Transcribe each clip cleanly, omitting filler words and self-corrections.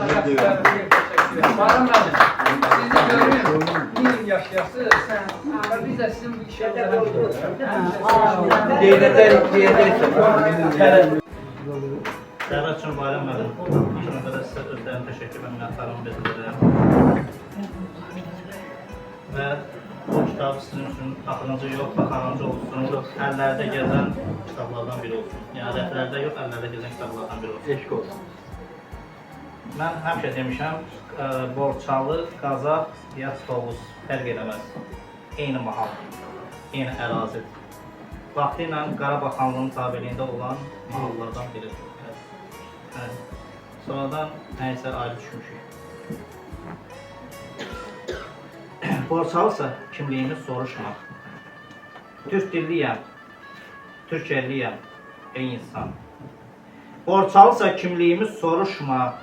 Bayram mənim, sizi görürüm, 1000 yaşayasınız, biz də sizin bu işlərdə Dəvət üçün bayram mənim. İlk növbədə sizə özlərim təşəkkür və minnətdarlığımı bildirirəm. Və bu kitab sizin üçün axırıncı yox, baxarıncı olsun, əllərdə gəzən kitablardan biri olsun. Yəni rəflərdə yox, əllərdə gəzən kitablardan biri olsun. Eşq olsun. Mən həmişə demişəm, Borçalı, Qazax, ya Tovuz fərq eləməz. Eyni mahal, eyni ərazi. Vaxtı ilə Qarabağ xanlığının tabeliyində olan mahallardan biridir. Sonradan nəysə ayrı düşmüşük. Borçalısa kimliyimi soruşmaq. Türk dilliyəm, Türkçəliyəm, ey insan. Borçalısa kimliyimi soruşma.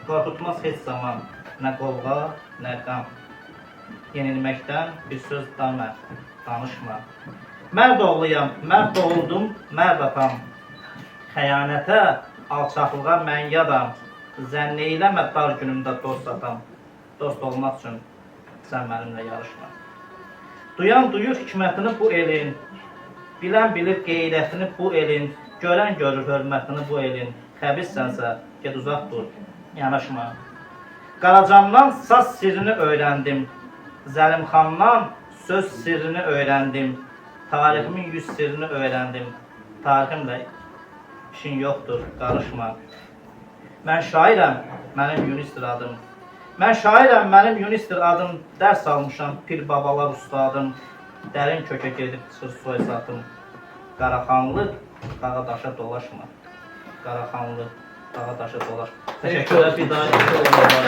Qorxutmaz heç zaman nə qolğa, nə qam. Yenilməkdən bir söz damə, danışma. Mərd oğluyam, mərd doğuldum, mərd atam. Xəyanətə, alçaqlığa mən yadam. Zənn eyləmə dar günümdə dost atam. Dost olmaq üçün sən mənimlə yarışma. Duyan duyur hikmətini bu elin. Bilən bilir qeyrətini bu elin. Görən görür hörmətini bu elin. Xəbirsənsə, get uzaq dur. Yanaşma. Qaracamdan saz sirrini öyrəndim. Zəlimxandan söz sirrini öyrəndim. Tariximin 100 sirrini öyrəndim. Tariximlə işin yoxdur, qarışma. Mən şairəm, mənim Yunusdur adım. Mən şairəm, mənim Yunusdur adım. Dərs almışam, pir babalar ustadım. Dərin kökə gedib çıxır soy satım. Qaraxanlı, qağa daşa dolaşma. Qaraxanlı, dağa daşa dolaş. Təşəkkürlər, bir daha.